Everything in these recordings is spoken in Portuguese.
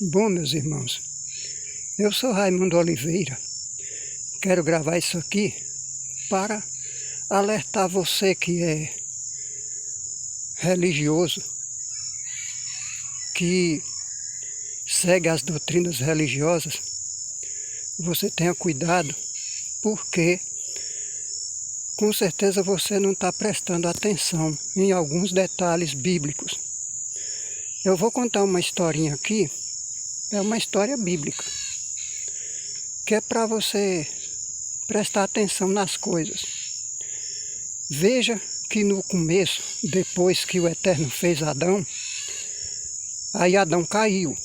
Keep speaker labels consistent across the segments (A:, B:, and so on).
A: Bom, meus irmãos, eu sou Raimundo Oliveira. Quero gravar isso aqui para alertar você que é religioso, que segue as doutrinas religiosas. Você tenha cuidado, porque com certeza você não está prestando atenção em alguns detalhes bíblicos. Eu vou contar uma historinha aqui. É uma história bíblica, que é para você prestar atenção nas coisas. Veja que no começo, depois que o Eterno fez Adão, aí Adão caiu.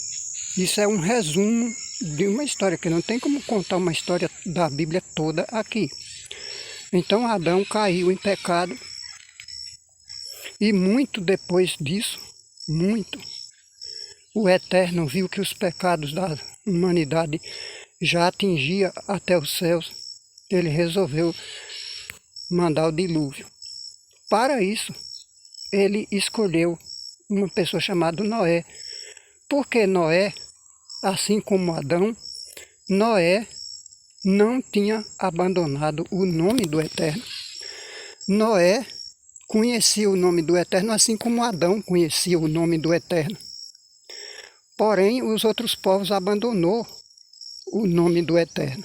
A: Isso é um resumo de uma história, que não tem como contar uma história da Bíblia toda aqui. Então Adão caiu em pecado, e muito depois disso, o Eterno viu que os pecados da humanidade já atingiam até os céus. Ele resolveu mandar o dilúvio. Para isso, ele escolheu uma pessoa chamada Noé. Porque Noé, assim como Adão, Noé não tinha abandonado o nome do Eterno. Noé conhecia o nome do Eterno, assim como Adão conhecia o nome do Eterno. Porém, os outros povos abandonou o nome do Eterno.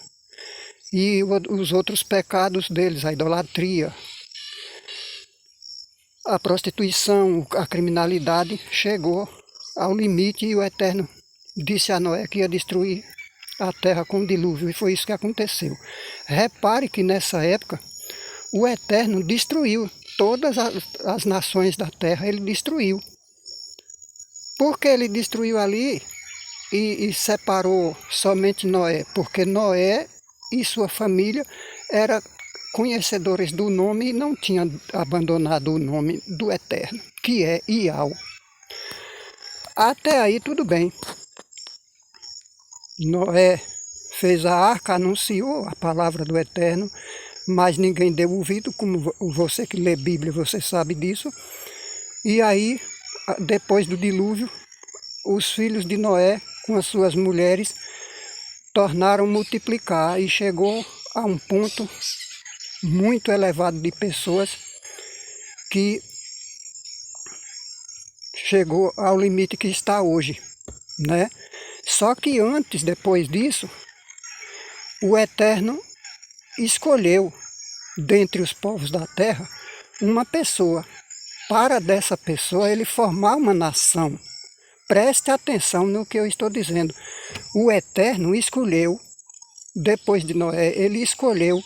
A: E os outros pecados deles, a idolatria, a prostituição, a criminalidade, chegou ao limite, e o Eterno disse a Noé que ia destruir a terra com o dilúvio, e foi isso que aconteceu. Repare que nessa época o Eterno destruiu todas as nações da terra, ele destruiu. Por que ele destruiu ali e separou somente Noé? Porque Noé e sua família eram conhecedores do nome e não tinham abandonado o nome do Eterno, que é Iau. Até aí tudo bem. Noé fez a arca, anunciou a palavra do Eterno, mas ninguém deu ouvido, como você que lê Bíblia, você sabe disso. E aí, depois do dilúvio, os filhos de Noé, com as suas mulheres, tornaram multiplicar, e chegou a um ponto muito elevado de pessoas, que chegou ao limite que está hoje, né? Só que antes, depois disso, o Eterno escolheu, dentre os povos da terra, uma pessoa. Para dessa pessoa ele formar uma nação. Preste atenção no que eu estou dizendo. O Eterno escolheu, depois de Noé, ele escolheu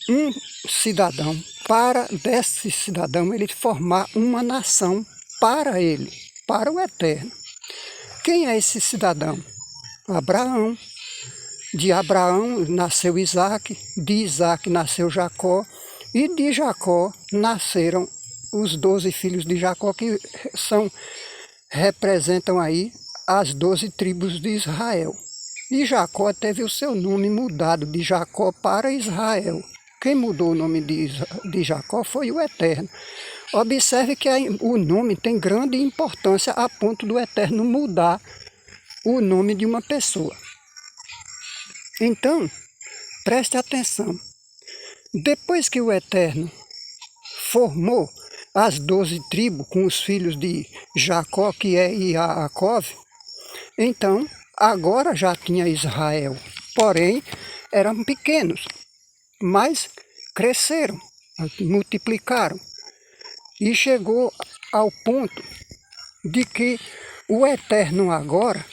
A: um cidadão, para desse cidadão ele formar uma nação para ele, para o Eterno. Quem é esse cidadão? Abraão. De Abraão nasceu Isaque, de Isaque nasceu Jacó, e de Jacó nasceram os 12 filhos de Jacó, que representam aí as 12 tribos de Israel. E Jacó teve o seu nome mudado de Jacó para Israel. Quem mudou o nome de Jacó foi o Eterno. Observe que o nome tem grande importância, a ponto do Eterno mudar o nome de uma pessoa. Então, preste atenção. Depois que o Eterno formou as 12 tribos com os filhos de Jacó, que é Iacov, então agora já tinha Israel. Porém, eram pequenos, mas cresceram, multiplicaram. E chegou ao ponto de que o Eterno agora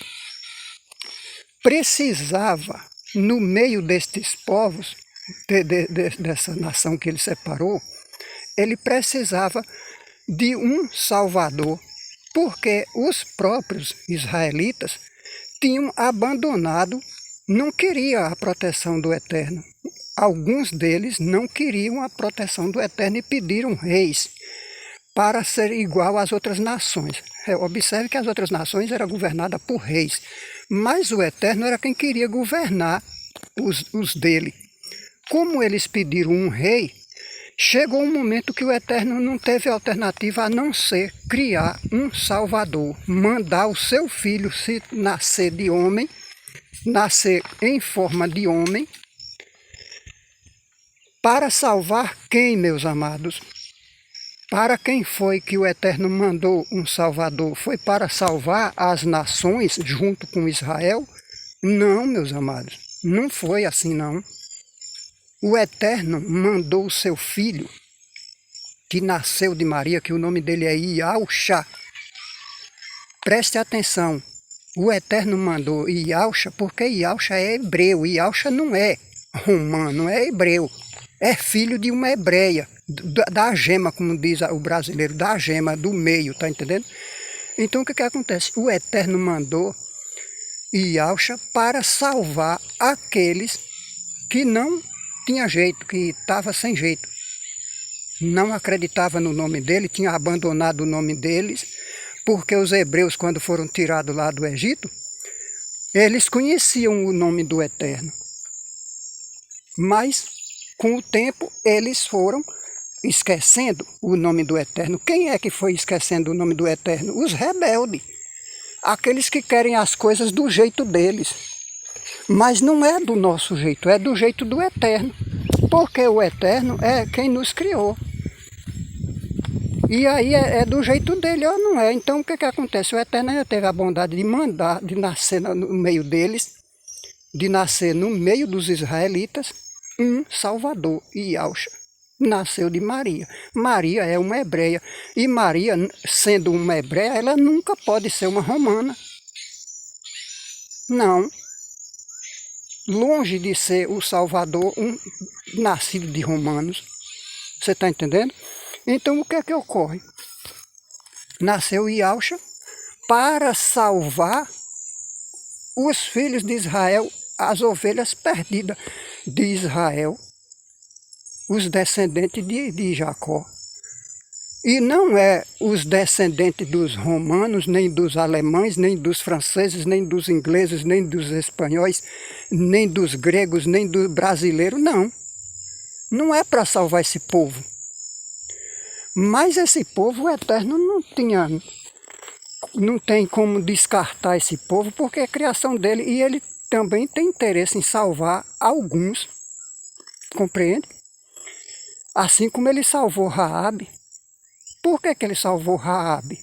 A: precisava, no meio destes povos, dessa nação que ele separou, ele precisava de um Salvador, porque os próprios israelitas tinham abandonado, não queriam a proteção do Eterno. Alguns deles não queriam a proteção do Eterno e pediram reis para ser igual às outras nações. Observe que as outras nações eram governadas por reis, mas o Eterno era quem queria governar os dele. Como eles pediram um rei, Chegou um momento que o Eterno não teve alternativa a não ser criar um Salvador, mandar o seu filho se nascer de homem, nascer em forma de homem, para salvar quem, meus amados? Para quem foi que o Eterno mandou um Salvador? Foi para salvar as nações junto com Israel? Não, meus amados, não foi assim não. O Eterno mandou o seu filho, que nasceu de Maria, que o nome dele é Iausha. Preste atenção, o Eterno mandou Iausha porque Iausha é hebreu, Iausha não é romano, é hebreu. É filho de uma hebreia, da gema, como diz o brasileiro, da gema, do meio, tá entendendo? Então o que acontece? O Eterno mandou Iausha para salvar aqueles que não tinha jeito, que estava sem jeito. Não acreditava no nome dele, tinha abandonado o nome deles, porque os hebreus, quando foram tirados lá do Egito, eles conheciam o nome do Eterno. Mas, com o tempo, eles foram esquecendo o nome do Eterno. Quem é que foi esquecendo o nome do Eterno? Os rebeldes. Aqueles que querem as coisas do jeito deles. Mas não é do nosso jeito, é do jeito do Eterno. Porque o Eterno é quem nos criou. E aí é do jeito dele ou não é. Então o que acontece? O Eterno teve a bondade de mandar, de nascer no meio deles, de nascer no meio dos israelitas, um Salvador, Iausha. Nasceu de Maria. Maria é uma hebreia. E Maria, sendo uma hebreia, ela nunca pode ser uma romana. Não. Longe de ser o Salvador, um nascido de romanos. Você está entendendo? Então o que é que ocorre? Nasceu Iausha para salvar os filhos de Israel, as ovelhas perdidas de Israel, os descendentes de Jacó. E não é os descendentes dos romanos, nem dos alemães, nem dos franceses, nem dos ingleses, nem dos espanhóis, nem dos gregos, nem do brasileiro, não. Não é para salvar esse povo. Mas esse povo, o Eterno não tem como descartar esse povo, porque é criação dele, e ele também tem interesse em salvar alguns, compreende? Assim como ele salvou Raabe. Por que ele salvou Raabe?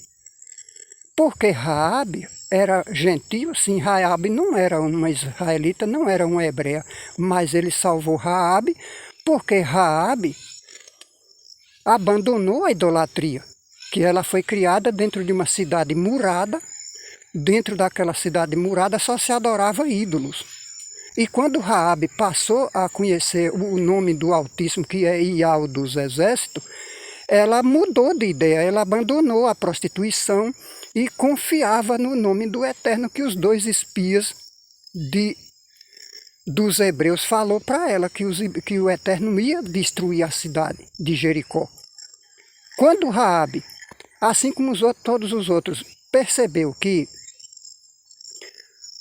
A: Porque Raabe era gentil, sim, Raabe não era uma israelita, não era uma hebreia, mas ele salvou Raabe porque Raabe abandonou a idolatria, que ela foi criada dentro de uma cidade murada. Dentro daquela cidade murada só se adorava ídolos. E quando Raabe passou a conhecer o nome do Altíssimo, que é Iau dos Exércitos, ela mudou de ideia, ela abandonou a prostituição e confiava no nome do Eterno, que os dois espias dos hebreus falou para ela que o Eterno ia destruir a cidade de Jericó. Quando Raabe, assim como todos os outros, percebeu que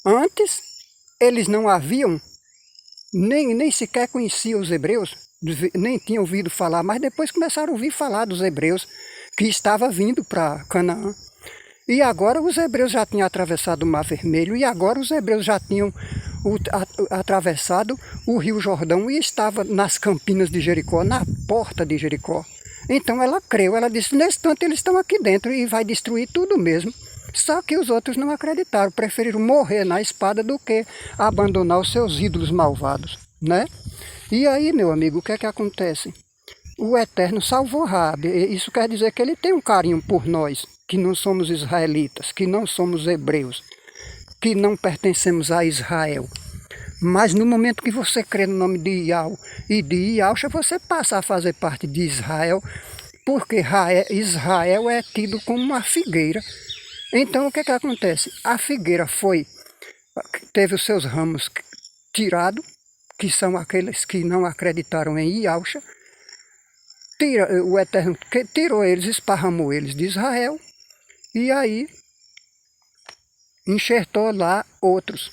A: antes eles não haviam, nem sequer conheciam os hebreus, nem tinham ouvido falar, mas depois começaram a ouvir falar dos hebreus que estava vindo para Canaã. E agora os hebreus já tinham atravessado o Mar Vermelho, e agora os hebreus já tinham atravessado o Rio Jordão e estava nas campinas de Jericó, na porta de Jericó. Então ela creu, ela disse, nesse tanto eles estão aqui dentro e vai destruir tudo mesmo. Só que os outros não acreditaram, preferiram morrer na espada do que abandonar os seus ídolos malvados, né? E aí, meu amigo, o que é que acontece? O Eterno salvou Raabe. Isso quer dizer que ele tem um carinho por nós, que não somos israelitas, que não somos hebreus, que não pertencemos a Israel. Mas no momento que você crê no nome de Iau e de Iausha, você passa a fazer parte de Israel, porque Israel é tido como uma figueira. Então o que é que acontece? A figueira teve os seus ramos tirados, que são aqueles que não acreditaram em Iausha. O Eterno tirou eles, esparramou eles de Israel, e aí enxertou lá outros,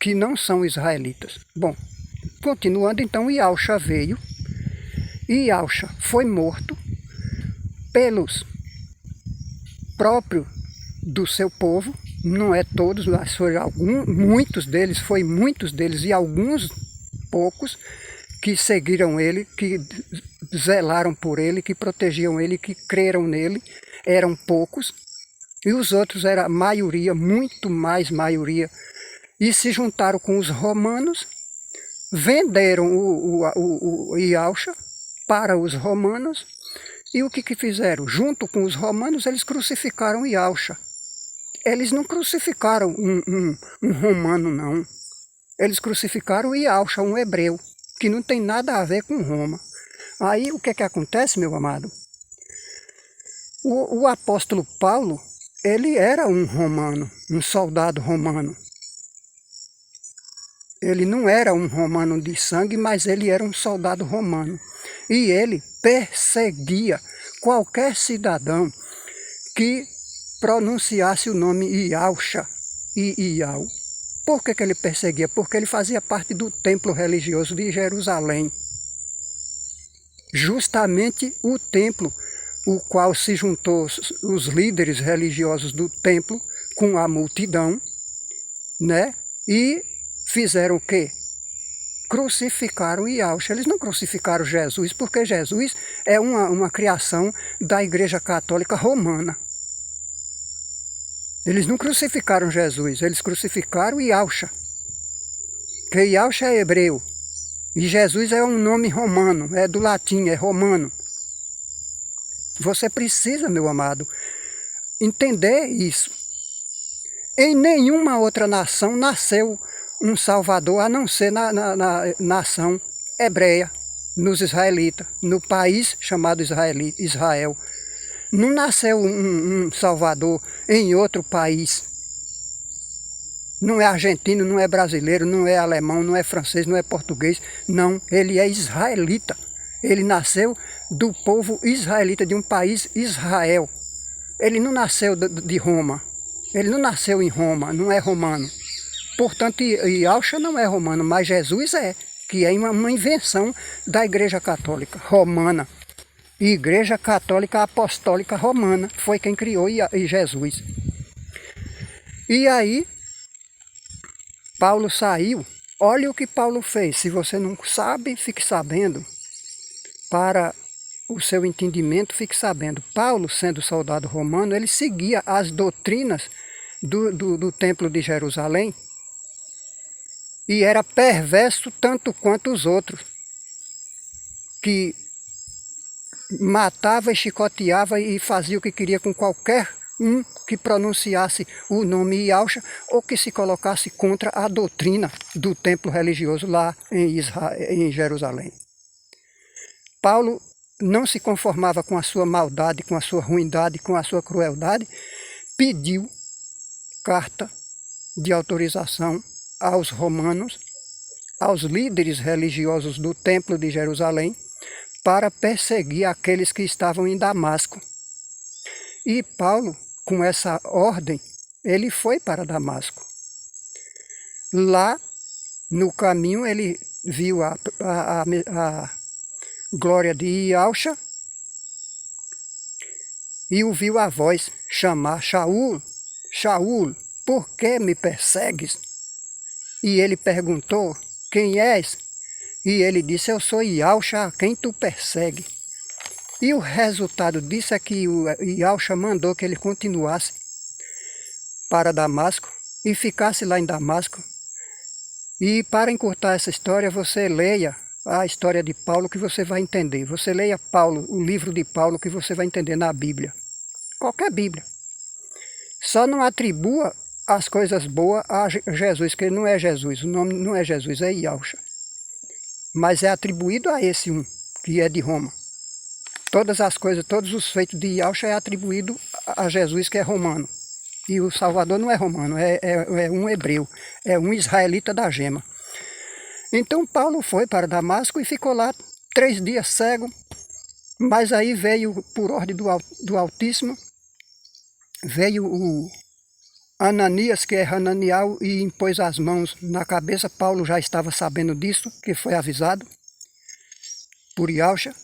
A: que não são israelitas. Bom, continuando, então Iausha veio Iauxa foi morto pelos próprios do seu povo, não é todos, mas foi muitos deles e alguns poucos que seguiram ele, que zelaram por ele, que protegiam ele, que creram nele, eram poucos, e os outros era maioria, muito mais maioria, e se juntaram com os romanos, venderam o Iauxa para os romanos, e o que fizeram? Junto com os romanos, eles crucificaram Iauxa. Eles não crucificaram um romano, não. Eles crucificaram Iauxa, um hebreu, que não tem nada a ver com Roma. Aí o que acontece, meu amado? O apóstolo Paulo, ele era um romano, um soldado romano. Ele não era um romano de sangue, mas ele era um soldado romano. E ele perseguia qualquer cidadão que pronunciasse o nome Iauxa e Iau. Por que ele perseguia? Porque ele fazia parte do templo religioso de Jerusalém. Justamente o templo, o qual se juntou os líderes religiosos do templo com a multidão, né? E fizeram o quê? Crucificaram Iauxa. Eles não crucificaram Jesus, porque Jesus é uma criação da Igreja Católica Romana. Eles não crucificaram Jesus, eles crucificaram Iauxa. Porque Iauxa é hebreu. E Jesus é um nome romano, é do latim, é romano. Você precisa, meu amado, entender isso. Em nenhuma outra nação nasceu um Salvador, a não ser na nação hebreia, nos israelitas, no país chamado Israel. Não nasceu um Salvador em outro país. Não é argentino, não é brasileiro, não é alemão, não é francês, não é português. Não, ele é israelita. Ele nasceu do povo israelita, de um país Israel. Ele não nasceu de Roma. Ele não nasceu em Roma, não é romano. Portanto, Iauxa não é romano, mas Jesus é, que é uma invenção da Igreja Católica Romana. Igreja Católica Apostólica Romana foi quem criou Jesus. E aí, Paulo saiu. Olha o que Paulo fez. Se você não sabe, fique sabendo. Para o seu entendimento, fique sabendo. Paulo, sendo soldado romano, ele seguia as doutrinas do Templo de Jerusalém e era perverso tanto quanto os outros, que matava e chicoteava e fazia o que queria com qualquer um que pronunciasse o nome Iauxa ou que se colocasse contra a doutrina do templo religioso lá em Jerusalém. Paulo não se conformava com a sua maldade, com a sua ruindade, com a sua crueldade, pediu carta de autorização aos romanos, aos líderes religiosos do templo de Jerusalém, para perseguir aqueles que estavam em Damasco. E Paulo, com essa ordem, ele foi para Damasco. Lá, no caminho, ele viu a glória de Iauxa e ouviu a voz chamar: Shaul, Shaul, por que me persegues? E ele perguntou: quem és? E ele disse: eu sou Iauxa, a quem tu persegue. E o resultado disso é que o Iauxa mandou que ele continuasse para Damasco e ficasse lá em Damasco. E para encurtar essa história, você leia a história de Paulo que você vai entender. Você leia Paulo, o livro de Paulo, que você vai entender na Bíblia. Qualquer Bíblia. Só não atribua as coisas boas a Jesus, que ele não é Jesus. O nome não é Jesus, é Iauxa. Mas é atribuído a esse um, que é de Roma. Todas as coisas, todos os feitos de Iauxa é atribuído a Jesus, que é romano. E o Salvador não é romano, é um hebreu, é um israelita da gema. Então Paulo foi para Damasco e ficou lá 3 dias cego, mas aí veio, por ordem do Altíssimo, veio o Ananias, que é Hananiel, e impôs as mãos na cabeça. Paulo já estava sabendo disso, que foi avisado por Iauxa,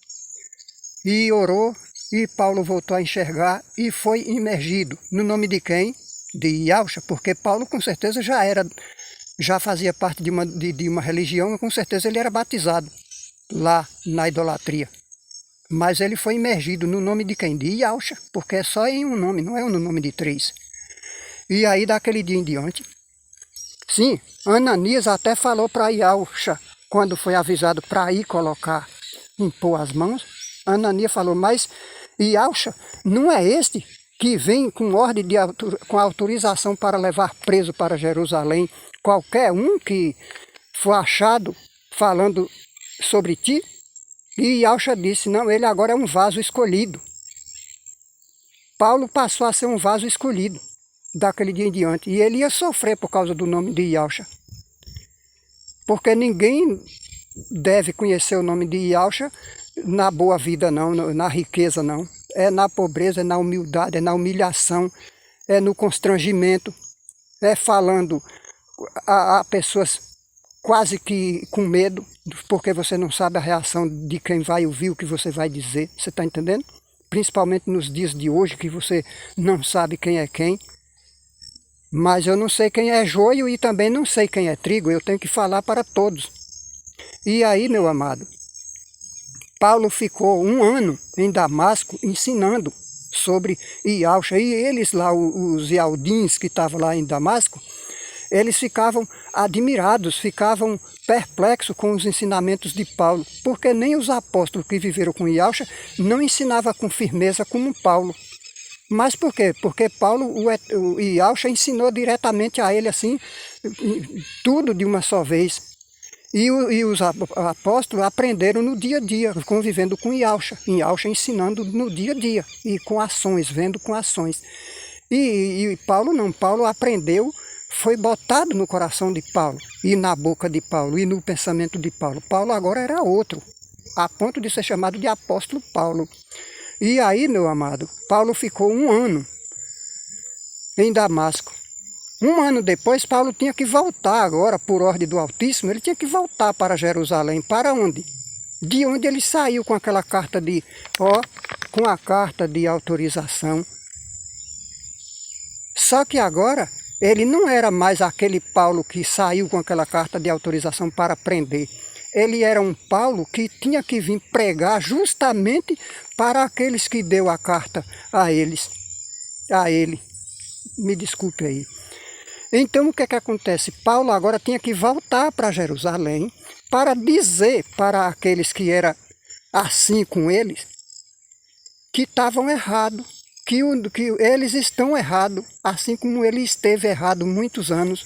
A: e orou, e Paulo voltou a enxergar e foi imergido. No nome de quem? De Yahshua, porque Paulo com certeza já fazia parte de uma religião, e com certeza ele era batizado lá na idolatria. Mas ele foi imergido no nome de quem? De Yahshua, porque é só em um nome, não é no nome de três. E aí daquele dia em diante, sim, Ananias até falou para Yahshua, quando foi avisado para ir impor as mãos, Ananias falou, mas Yahshua não é este que vem com ordem com autorização para levar preso para Jerusalém qualquer um que for achado falando sobre ti? E Yahshua disse, não, ele agora é um vaso escolhido. Paulo passou a ser um vaso escolhido daquele dia em diante. E ele ia sofrer por causa do nome de Yahshua. Porque ninguém deve conhecer o nome de Yahshua na boa vida não, na riqueza não. É na pobreza, é na humildade, é na humilhação, é no constrangimento, é falando a pessoas quase que com medo, porque você não sabe a reação de quem vai ouvir o que você vai dizer. Você está entendendo? Principalmente nos dias de hoje, que você não sabe quem é quem. Mas eu não sei quem é joio e também não sei quem é trigo. Eu tenho que falar para todos. E aí, meu amado, Paulo ficou 1 ano em Damasco ensinando sobre Yahshua. E eles lá, os Ialdins que estavam lá em Damasco, eles ficavam admirados, ficavam perplexos com os ensinamentos de Paulo, porque nem os apóstolos que viveram com Yahshua não ensinavam com firmeza como Paulo. Mas por quê? Porque Paulo, o Yahshua ensinou diretamente a ele assim, tudo de uma só vez. E os apóstolos aprenderam no dia a dia, convivendo com Yahshua ensinando no dia a dia, e com ações, vendo com ações. E Paulo não, Paulo aprendeu, foi botado no coração de Paulo, e na boca de Paulo, e no pensamento de Paulo. Paulo agora era outro, a ponto de ser chamado de apóstolo Paulo. E aí, meu amado, Paulo ficou 1 ano em Damasco. 1 ano depois, Paulo tinha que voltar agora, por ordem do Altíssimo, ele tinha que voltar para Jerusalém. Para onde? De onde ele saiu com aquela carta com a carta de autorização. Só que agora, ele não era mais aquele Paulo que saiu com aquela carta de autorização para prender. Ele era um Paulo que tinha que vir pregar justamente para aqueles que deu a carta a ele. Me desculpe aí. Então o que acontece? Paulo agora tinha que voltar para Jerusalém para dizer para aqueles que eram assim com eles que estavam errados, que eles estão errados, assim como ele esteve errado muitos anos,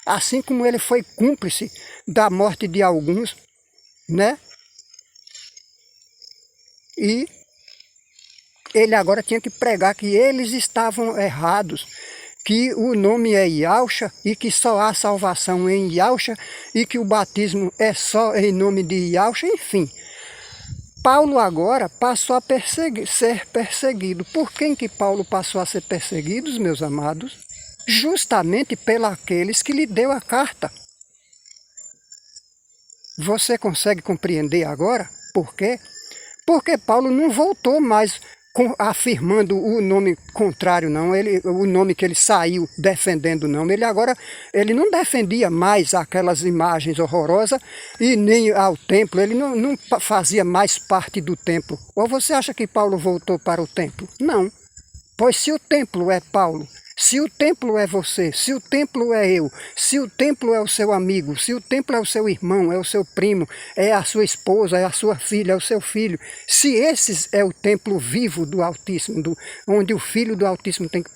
A: assim como ele foi cúmplice da morte de alguns, né? E ele agora tinha que pregar que eles estavam errados, que o nome é Yahshua e que só há salvação em Yahshua e que o batismo é só em nome de Yahshua, enfim. Paulo agora passou a ser perseguido. Por quem que Paulo passou a ser perseguido, meus amados? Justamente pelos que lhe deu a carta. Você consegue compreender agora por quê? Porque Paulo não voltou mais afirmando o nome contrário, não. O nome que ele saiu defendendo, não. Ele não defendia mais aquelas imagens horrorosas e nem ao templo. Ele não fazia mais parte do templo. Ou você acha que Paulo voltou para o templo? Não. Pois se o templo é Paulo, se o templo é você, se o templo é eu, se o templo é o seu amigo, se o templo é o seu irmão, é o seu primo, é a sua esposa, é a sua filha, é o seu filho, se esse é o templo vivo do Altíssimo, onde o Filho do Altíssimo tem que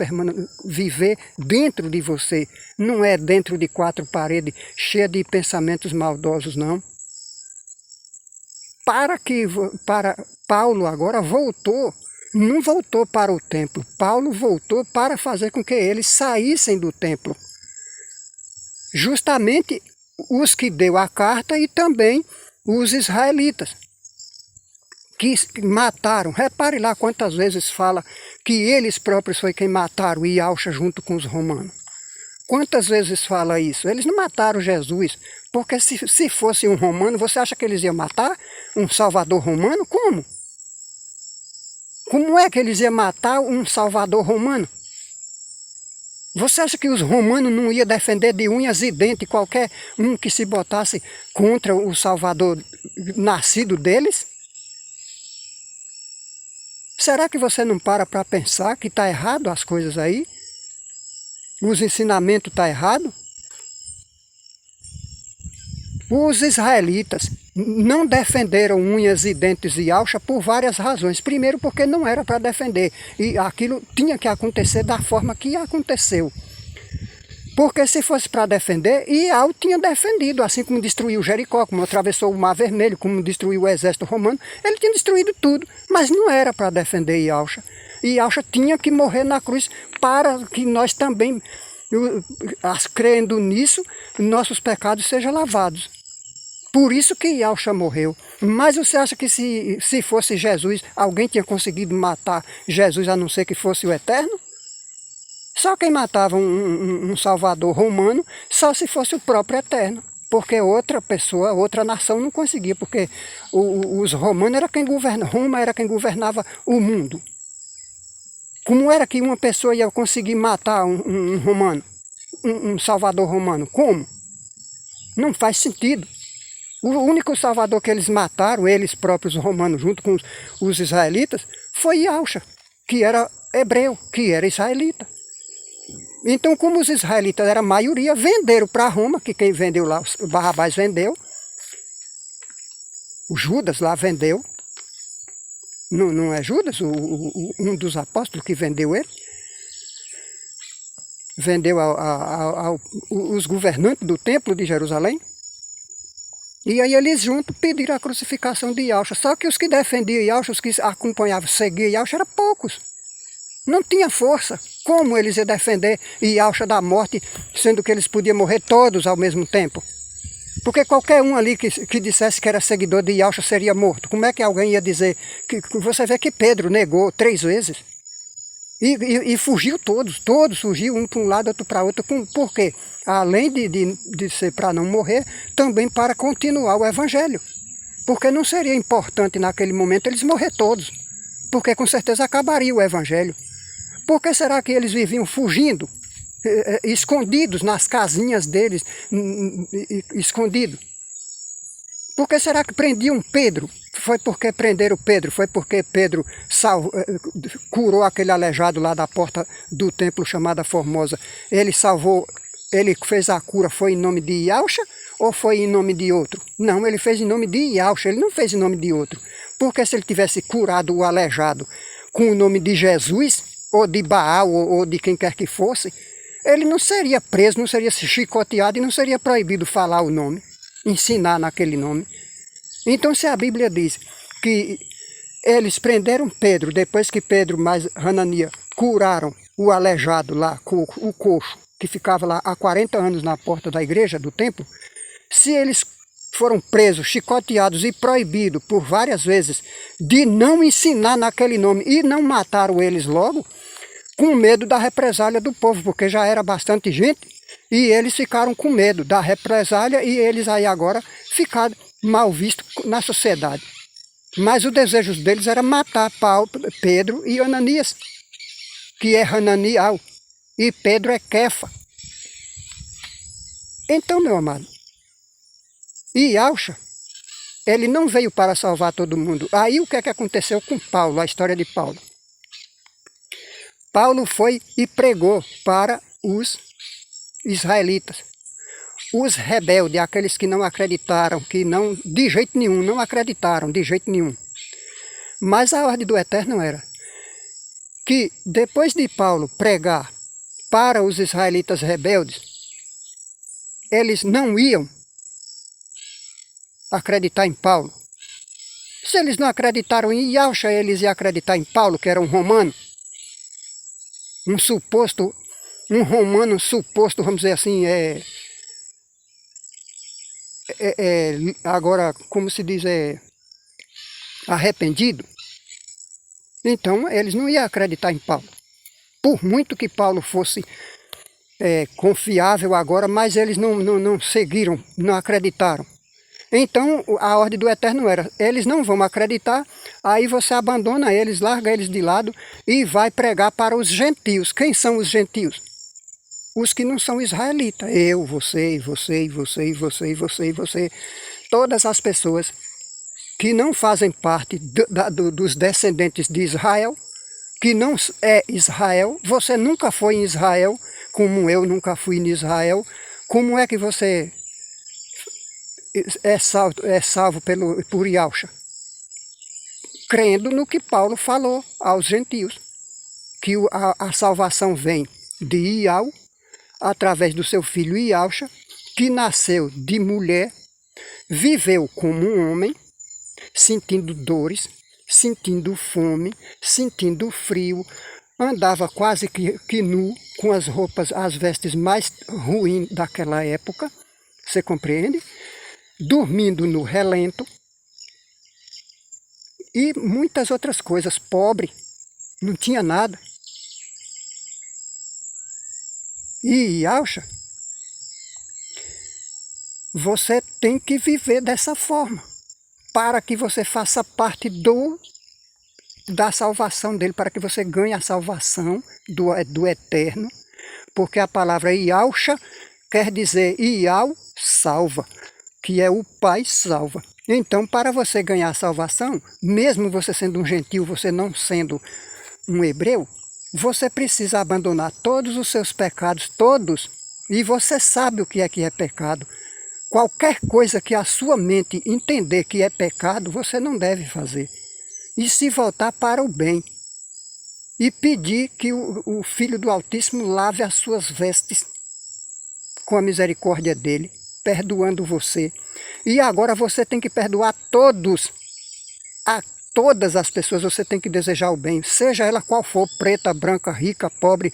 A: viver dentro de você, não é dentro de 4 paredes cheias de pensamentos maldosos, não. Para Paulo agora voltou. Não voltou para o templo. Paulo voltou para fazer com que eles saíssem do templo. Justamente os que deu a carta e também os israelitas que mataram. Repare lá quantas vezes fala que eles próprios foi quem mataram Yahshua junto com os romanos. Quantas vezes fala isso? Eles não mataram Jesus, porque se fosse um romano, você acha que eles iam matar um salvador romano? Como? Como é que eles iam matar um salvador romano? Você acha que os romanos não iam defender de unhas e dentes qualquer um que se botasse contra o salvador nascido deles? Será que você não para pensar que está errado as coisas aí? Os ensinamentos estão errados? Os israelitas não defenderam unhas e dentes e alça por várias razões. Primeiro, porque não era para defender. E aquilo tinha que acontecer da forma que aconteceu. Porque se fosse para defender, Iau tinha defendido, assim como destruiu Jericó, como atravessou o Mar Vermelho, como destruiu o exército romano. Ele tinha destruído tudo, mas não era para defender Iauxa. Iauxa tinha que morrer na cruz para que nós também, crendo nisso, nossos pecados sejam lavados. Por isso que Iauxa morreu. Mas você acha que se fosse Jesus, alguém tinha conseguido matar Jesus a não ser que fosse o Eterno? Só quem matava um salvador romano, só se fosse o próprio Eterno. Porque outra pessoa, outra nação não conseguia, porque os romanos era quem governava, Roma era quem governava o mundo. Como era que uma pessoa ia conseguir matar um romano, um salvador romano? Como? Não faz sentido. O único salvador que eles mataram, eles próprios romanos, junto com os israelitas, foi Iauxa, que era hebreu, que era israelita. Então, como os israelitas eram a maioria, venderam para Roma, que quem vendeu lá, o Barrabás vendeu, o Judas lá vendeu, não é Judas, um dos apóstolos que vendeu ele? Vendeu os governantes do templo de Jerusalém. E aí eles juntos pediram a crucificação de Iauxa. Só que os que defendiam Iauxa, os que acompanhavam, seguiam Iauxa, eram poucos. Não tinha força. Como eles iam defender Iauxa da morte, sendo que eles podiam morrer todos ao mesmo tempo? Porque qualquer um ali que dissesse que era seguidor de Iauxa seria morto. Como é que alguém ia dizer? Você vê que Pedro negou 3 vezes. E fugiu todos fugiu, um para um lado, outro para outro. Por quê? Além de ser para não morrer, também para continuar o Evangelho. Porque não seria importante naquele momento eles morrer todos. Porque com certeza acabaria o Evangelho. Por que será que eles viviam fugindo, escondidos nas casinhas deles, escondidos? Por que será que prendiam Pedro? Foi porque prenderam Pedro, foi porque Pedro curou aquele aleijado lá da porta do templo chamada Formosa. Ele salvou, ele fez a cura, foi em nome de Iauxa ou foi em nome de outro? Não, ele fez em nome de Iauxa, ele não fez em nome de outro. Porque se ele tivesse curado o aleijado com o nome de Jesus, ou de Baal, ou de quem quer que fosse, ele não seria preso, não seria chicoteado e não seria proibido falar o nome, ensinar naquele nome. Então, se a Bíblia diz que eles prenderam Pedro, depois que Pedro mais Hanania curaram o aleijado lá, o coxo, que ficava lá há 40 anos na porta da igreja, do templo, se eles foram presos, chicoteados e proibidos por várias vezes de não ensinar naquele nome e não mataram eles logo, com medo da represália do povo, porque já era bastante gente e eles ficaram com medo da represália e eles aí agora ficaram mal vistos na sociedade. Mas o desejo deles era matar Pedro e Ananias, que é Hananiel, e Pedro é Kefa. Então, meu amado, Iauxa, ele não veio para salvar todo mundo. Aí o que é que aconteceu com Paulo, a história de Paulo? Paulo foi e pregou para os israelitas. Os rebeldes, aqueles que não acreditaram, que não, de jeito nenhum, não acreditaram, de jeito nenhum. Mas a ordem do Eterno era que depois de Paulo pregar para os israelitas rebeldes, eles não iam acreditar em Paulo. Se eles não acreditaram em Iauxa, eles iam acreditar em Paulo, que era um romano. Um romano suposto, vamos dizer assim, agora, como se diz, arrependido. Então, eles não iam acreditar em Paulo. Por muito que Paulo fosse confiável agora, mas eles não seguiram, não acreditaram. Então, a ordem do Eterno era, eles não vão acreditar Aí você abandona eles, larga eles de lado e vai pregar para os gentios. Quem são os gentios? Os que não são israelitas. Eu, você, você, você, você, você, você. Todas as pessoas que não fazem parte dos descendentes de Israel, que não é Israel. Você nunca foi em Israel, como eu nunca fui em Israel. Como é que você é salvo por Yahshua? Crendo no que Paulo falou aos gentios, que a salvação vem de Iau, através do seu filho Yahshua, que nasceu de mulher, viveu como um homem, sentindo dores, sentindo fome, sentindo frio, andava quase que nu, com as roupas, as vestes mais ruins daquela época, você compreende? Dormindo no relento, e muitas outras coisas, pobre, não tinha nada. E Yahshua, você tem que viver dessa forma, para que você faça parte da salvação dele, para que você ganhe a salvação do eterno, porque a palavra Yahshua quer dizer Iau salva, que é o Pai salva. Então, para você ganhar a salvação, mesmo você sendo um gentil, você não sendo um hebreu, você precisa abandonar todos os seus pecados, todos, e você sabe o que é pecado. Qualquer coisa que a sua mente entender que é pecado, você não deve fazer. E se voltar para o bem. E pedir que o Filho do Altíssimo lave as suas vestes com a misericórdia dele, perdoando você. E agora você tem que perdoar a todas as pessoas, você tem que desejar o bem, seja ela qual for, preta, branca, rica, pobre,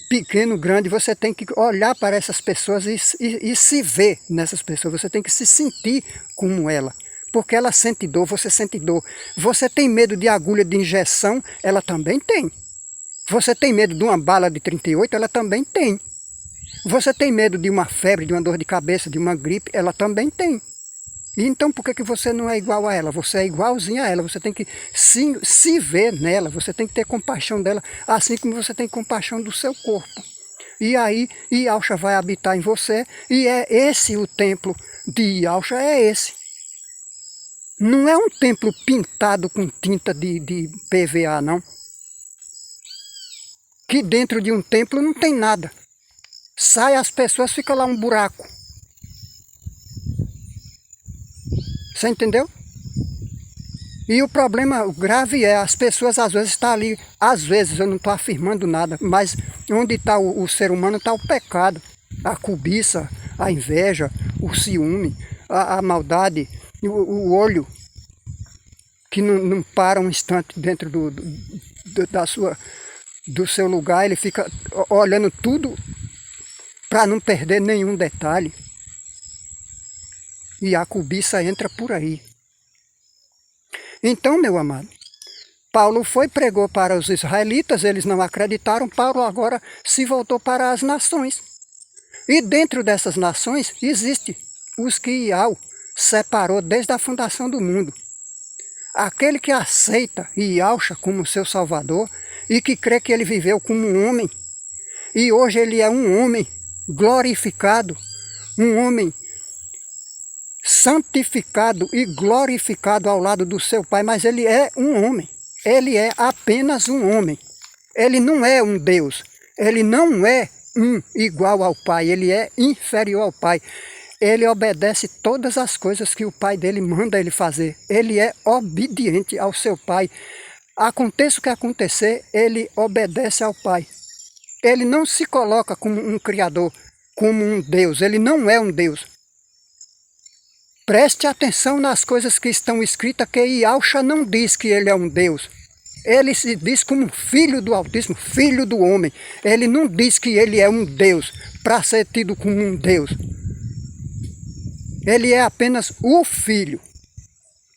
A: pequeno, grande, você tem que olhar para essas pessoas e se ver nessas pessoas, você tem que se sentir como ela, porque ela sente dor, você sente dor. Você tem medo de agulha de injeção, ela também tem. Você tem medo de uma bala de 38, ela também tem. Você tem medo de uma febre, de uma dor de cabeça, de uma gripe, ela também tem. E então por que você não é igual a ela? Você é igualzinho a ela, você tem que se ver nela, você tem que ter compaixão dela, assim como você tem compaixão do seu corpo. E aí Yahshua vai habitar em você, e é esse o templo de Yahshua, é esse. Não é um templo pintado com tinta de PVA, não. Que dentro de um templo não tem nada. Sai as pessoas, fica lá um buraco. Você entendeu? E o problema grave é, as pessoas às vezes estão ali, às vezes, eu não estou afirmando nada, mas onde está o ser humano está o pecado, a cobiça, a inveja, o ciúme, a maldade, o olho, que não para um instante dentro do seu lugar, ele fica olhando tudo para não perder nenhum detalhe. E a cobiça entra por aí. Então, meu amado, Paulo pregou para os israelitas, eles não acreditaram, Paulo agora se voltou para as nações. E dentro dessas nações existe os que Iau separou desde a fundação do mundo. Aquele que aceita Yahshua como seu salvador e que crê que ele viveu como um homem, e hoje ele é um homem glorificado, um homem santificado e glorificado ao lado do seu Pai, mas ele é um homem, ele é apenas um homem, ele não é um Deus, ele não é igual ao Pai, ele é inferior ao Pai, ele obedece todas as coisas que o Pai dele manda ele fazer, ele é obediente ao seu Pai, aconteça o que acontecer, ele obedece ao Pai. Ele não se coloca como um criador, como um Deus. Ele não é um Deus. Preste atenção nas coisas que estão escritas, que Yahshua não diz que ele é um Deus. Ele se diz como filho do Altíssimo, filho do homem. Ele não diz que ele é um Deus, para ser tido como um Deus. Ele é apenas o filho.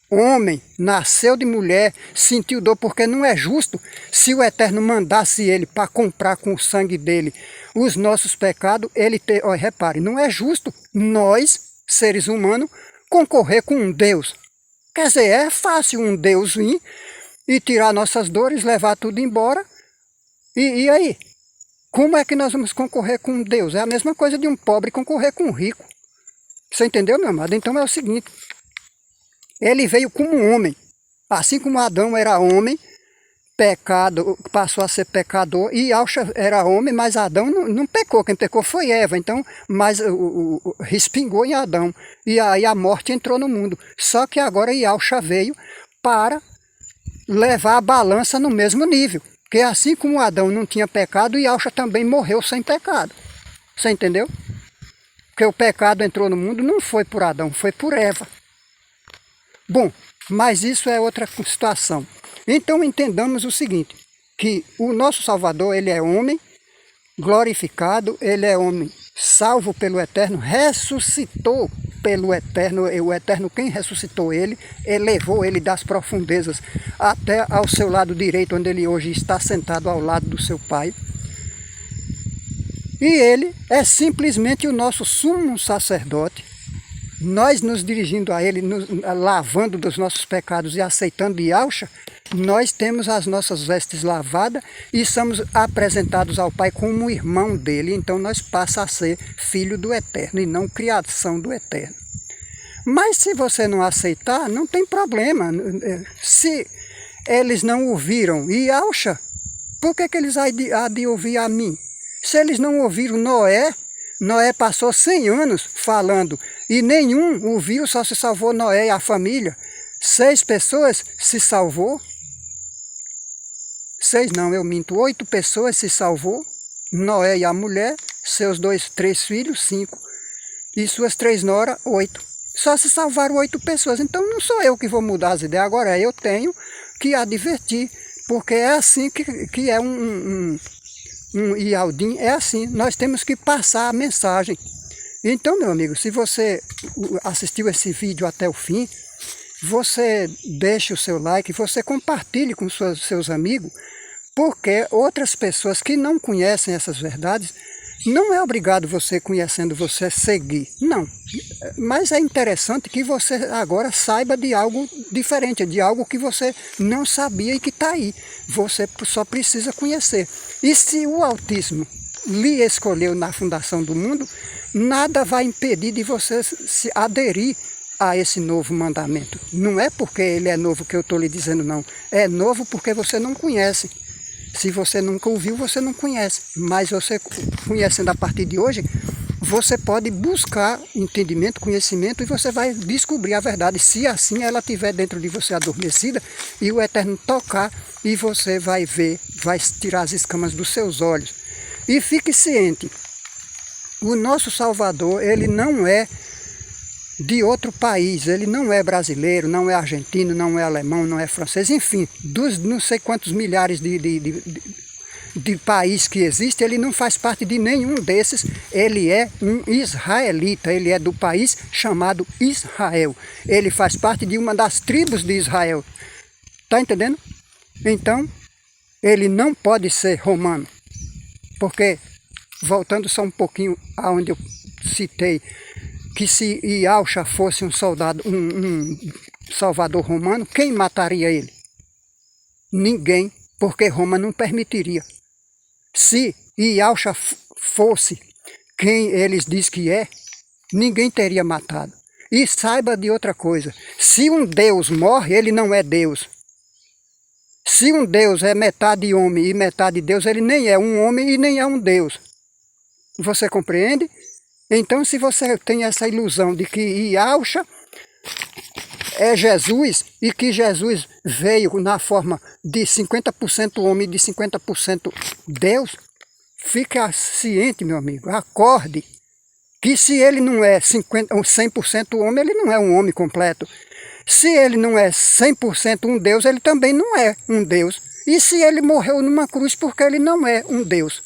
A: Homem, nasceu de mulher, sentiu dor, porque não é justo se o Eterno mandasse ele para comprar com o sangue dele os nossos pecados, ele ter, olha, repare, não é justo nós, seres humanos, concorrer com um Deus. Quer dizer, é fácil um Deus vir e tirar nossas dores, levar tudo embora. E aí? Como é que nós vamos concorrer com Deus? É a mesma coisa de um pobre concorrer com um rico. Você entendeu, meu amado? Então é o seguinte, ele veio como um homem, assim como Adão era homem, pecado, passou a ser pecador, e Yahshua era homem, mas Adão não pecou, quem pecou foi Eva, então, mas respingou em Adão, e aí a morte entrou no mundo. Só que agora Yahshua veio para levar a balança no mesmo nível, porque assim como Adão não tinha pecado, Yahshua também morreu sem pecado. Você entendeu? Porque o pecado entrou no mundo não foi por Adão, foi por Eva. Bom, mas isso é outra situação. Então entendamos o seguinte, que o nosso Salvador, ele é homem glorificado, ele é homem salvo pelo Eterno, ressuscitou pelo Eterno, o Eterno quem ressuscitou ele, elevou ele das profundezas até ao seu lado direito, onde ele hoje está sentado ao lado do seu Pai. E ele é simplesmente o nosso sumo sacerdote, nós nos dirigindo a ele, nos lavando dos nossos pecados e aceitando Yahshua, nós temos as nossas vestes lavadas e somos apresentados ao Pai como irmão dele, então nós passamos a ser filho do Eterno e não criação do Eterno. Mas se você não aceitar, não tem problema. Se eles não ouviram Yahshua, por que eles há de ouvir a mim? Se eles não ouviram Noé, Noé passou 100 anos falando e nenhum ouviu, só se salvou Noé e a família. 6 pessoas se salvou. 6 não, eu minto. 8 pessoas se salvou. Noé e a mulher, seus 3 filhos, 5. E suas 3 noras, 8. Só se salvaram 8 pessoas. Então não sou eu que vou mudar as ideias. Agora eu tenho que advertir. Porque é assim que é um Ialdim, é assim. Nós temos que passar a mensagem. Então, meu amigo, se você assistiu esse vídeo até o fim, você deixe o seu like, você compartilhe com seus amigos, porque outras pessoas que não conhecem essas verdades, não é obrigado você conhecendo, você seguir, não. Mas é interessante que você agora saiba de algo diferente, de algo que você não sabia e que está aí. Você só precisa conhecer. E se o Altíssimo lhe escolheu na fundação do mundo, nada vai impedir de você se aderir a esse novo mandamento. Não é porque ele é novo que eu estou lhe dizendo não. É novo porque você não conhece. Se você nunca ouviu, você não conhece. Mas você conhecendo a partir de hoje, você pode buscar entendimento, conhecimento e você vai descobrir a verdade. Se assim ela estiver dentro de você adormecida e o Eterno tocar e você vai ver, vai tirar as escamas dos seus olhos. E fique ciente, o nosso Salvador, ele não é de outro país, ele não é brasileiro, não é argentino, não é alemão, não é francês, enfim, dos não sei quantos milhares de países que existem, ele não faz parte de nenhum desses, ele é um israelita, ele é do país chamado Israel, ele faz parte de uma das tribos de Israel, tá entendendo? Então, ele não pode ser romano, porque, voltando só um pouquinho aonde eu citei, que se Yahshua fosse um soldado, um salvador romano, quem mataria ele? Ninguém, porque Roma não permitiria. Se Yahshua fosse quem eles dizem que é, ninguém teria matado. E saiba de outra coisa, se um Deus morre, ele não é Deus. Se um Deus é metade homem e metade Deus, ele nem é um homem e nem é um Deus. Você compreende? Então, se você tem essa ilusão de que Yahshua é Jesus e que Jesus veio na forma de 50% homem e de 50% Deus, fique ciente, meu amigo, acorde que se ele não é 100% homem, ele não é um homem completo. Se ele não é 100% um Deus, ele também não é um Deus. E se ele morreu numa cruz, porque ele não é um Deus.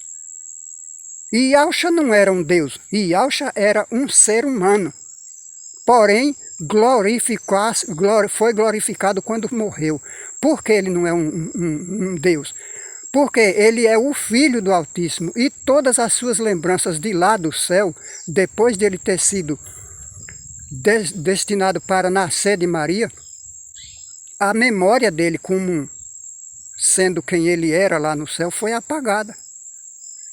A: E Yahshua não era um Deus, Yahshua era um ser humano. Porém, foi glorificado quando morreu. Por que ele não é um Deus? Porque ele é o Filho do Altíssimo e todas as suas lembranças de lá do céu, depois de ele ter sido destinado para nascer de Maria, a memória dele como sendo quem ele era lá no céu foi apagada.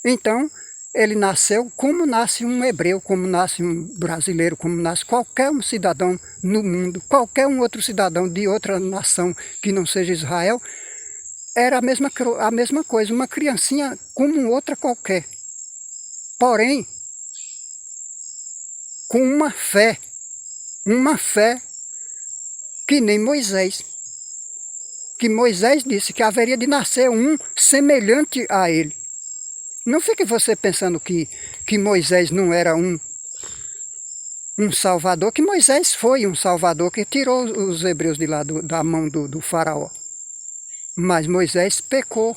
A: Então, ele nasceu como nasce um hebreu, como nasce um brasileiro, como nasce qualquer um cidadão no mundo, qualquer um outro cidadão de outra nação que não seja Israel, era a mesma coisa, uma criancinha como outra qualquer. Porém, com uma fé que nem Moisés. Que Moisés disse que haveria de nascer um semelhante a ele. Não fique você pensando que Moisés não era um salvador, que Moisés foi um salvador que tirou os hebreus de lá da mão do faraó. Mas Moisés pecou.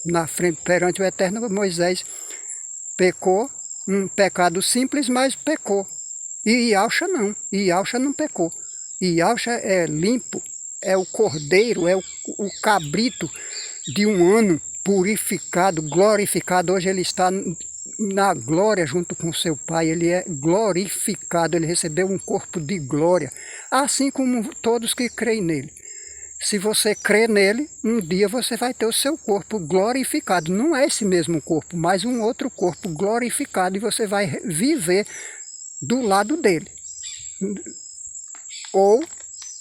A: Na frente, perante o Eterno, Moisés pecou, um pecado simples, mas pecou. E Yahshua não, Yahshua não pecou. Yahshua é limpo, é o cordeiro, é o cabrito de um ano purificado, glorificado. Hoje ele está na glória junto com seu Pai, ele é glorificado, ele recebeu um corpo de glória, assim como todos que creem nele. Se você crê nele, um dia você vai ter o seu corpo glorificado. Não é esse mesmo corpo, mas um outro corpo glorificado, e você vai viver do lado dele. Ou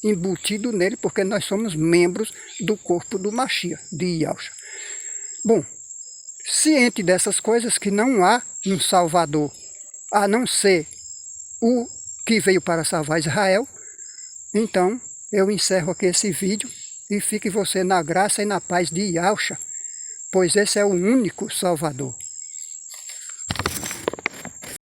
A: embutido nele, porque nós somos membros do corpo do Mashiach, de Yahshua. Bom, ciente dessas coisas, que não há um Salvador, a não ser o que veio para salvar Israel, então eu encerro aqui esse vídeo e fique você na graça e na paz de Yahshua, pois esse é o único Salvador.